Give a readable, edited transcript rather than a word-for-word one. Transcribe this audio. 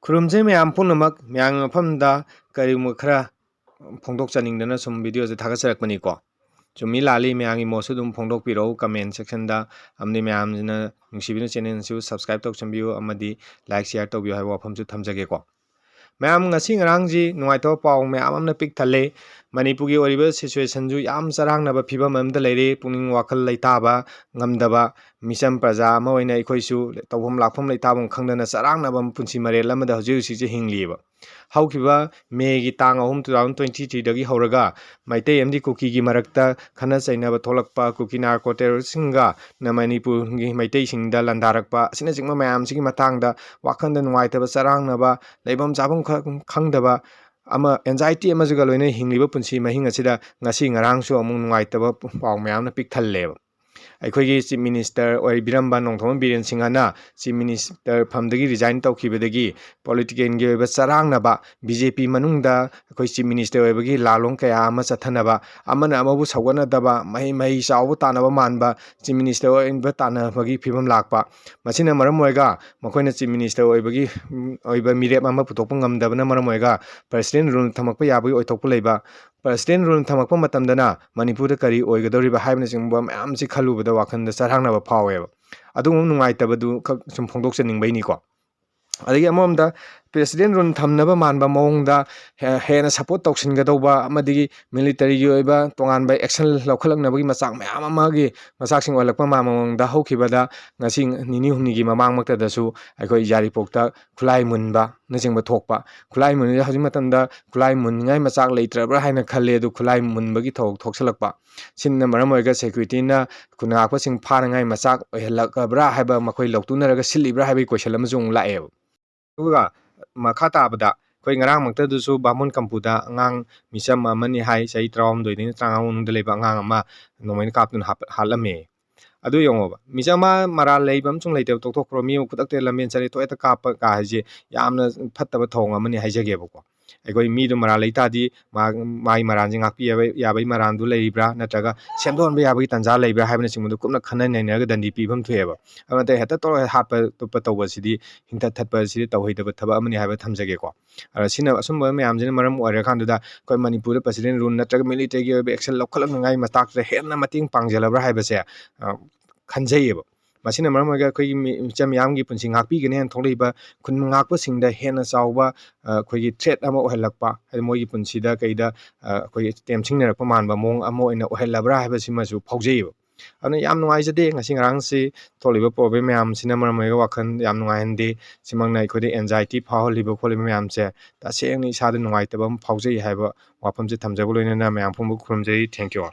खुरुमजे ma'am पुनमक ma'am मफमदा करीम खरा फोंदोकचनिंगदना सुम video से थागसरकपनी को चुमी लाली मैम मोसु दुम फोंदोकपिरो कमेंट सेक्शन दा हमने मैम जना नुसिबिनो चैनल सु सब्सक्राइब तौचंबियो अमदी लाइक शेयर तौबियो हाय वाफम सु थमजगे को ma'am ngasi ngarang ji nuaito paw ma'am amna pik thale manipuri oriba situation ju yam sarang naba phibam amda leire puning wakal leitaba ngamdaba misam praja ama oina ikhoisu tawham lakpham leitabam khangdana sarang nabam punsi marel amada hoji hoji je hingliba haukiba me gi tang ahum 2023 dagi horaga maitei amdi kuki gi marakta khana chainaba tholakpa kuki narco terroristinga na manipur gi maitei singda landarakpa sina jingma ma'am sigi matangda wakhanda nuaitaba sarang naba leibam jabam khangdaba ama anxiety ama juga loina hingliba punsi mahinga sida ngasi ngarang su amung nuaitaba paw ma'am na pik thalle अखोगी chief minister और बिरंबा नोंथोम बीरेन सिंहना chief minister फमदगी resign तौखिबदगी पॉलिटिकल गे ओइबा चरांगनाबा बीजेपी मनुंगदा अखोई चीफ मिनिस्टर ओइबगी लालोंग कया अमा चथनबा अमना अमबु सौगनदबा मही मही चावबु तानबा मानबा चीफ मिनिस्टर ओइबा तानबगी फिबम लाकपा मसिना मरम ओइगा मखोइना चीफ मिनिस्टर ओइबगी ओइबा मिरेप अमा पुतोकपा ngamdabana मरम ओइगा प्रेसिडेंट रूल थमकपा याबगी ओइथोकपा लेबा प्रेसिडेंट रूल थमकपा मतमदना मणिपुर करी ओइगदौरिबा हाइबना सिंगबा मैम से खलुबदा वाखंदा सरहांगनाबा फावेबा अदुम नुंगाइतबदु सुम फोंदोकचनिंगबैनिको अदगी अमोमदा प्रेसिडेंट रूल थमनबा मानबा मौंगदा हेना सपोर्ट तौसिनगदौबा अमदगी मिलिटरी गी ओइबा तोंगानबा एक्शन लौखलकनबगी मचाक मैम अमागी मचाकसिंग ओलकपा मामोंगदा हौखिबदा ngasi निनी हुमनिगी ममांगमक्तदसु अखोई यारिपोक्ता खुलाई मुनबा नजिंगबा थोकपा खुलाई मुन हजि मतमदा खुलाई मुनगाय मचाक लेत्रब्रा हाइना खल्ले दु खुलाई मुनबगी थोकसलकपा सिनना मरम ओइगा सेक्युरिटीना खुनाकपसिंग फारंगाय मचाक ओहलकब्रा हाइबा मखोई लौतुनरगा सिलिब्रा हाइबा क्वेश्चन अमजुंग लाएब दुगा मखा ताबदा कोई ngarang maktadusu bamun kampuda angang misam amani hai sai trawam doidin trangaw nungda leba angang ama nomain kaptun halame adu yongoba misama maral leibam chung leiteb tokthokro mi khudakte lamen chari to eta kap ka haje yamna phattaba thong amani haijage bako अखोई मीदु मरा लेतादी माई मरान जिंग आकपि याबै मरान दु लेइब्रा नत्रगा सेमदोन बे याबै तंजा लेइब्रा हाइबने सिंगदु कुमना खनन नैनगा दंडी पिबम थुएबा अमते हेता तो हाप तुप तौबसिदी हिंता थतपसिदी तौहैदब थबा अमनि हाइबा थमजगे को सिना assume ma'am जिन मरम ओरे खानदुदा कोइ मणिपुर प्रेसिडेंट रूल नत्रगा मिलिटरी गे एक्शन लौखलक नंगाई मताक हेना मतिंग पांगजलब्रा हाइबसे खनजैयेबा मसिना मरम ओइगा कोइ Mitcham यामगी पुंसि ngakpigene han thongleiba khun ngakpa singda hena chawba khoigi threat ama ohelakpa moigi punsida kaida khoi temsingnarakpa manba mong ama oina ohelabra haiba simasu phaujeiba ana yam nungai jade ngasi ngarang si tholiba problem yam sina maram oiga wakhan yam nungai hande simangna khodi anxiety phaholiba kholiba yam che ta sengni sada nungai tabam phaujei haiba wapam je thamjabo loina na mayam phumbu khurumjei thank you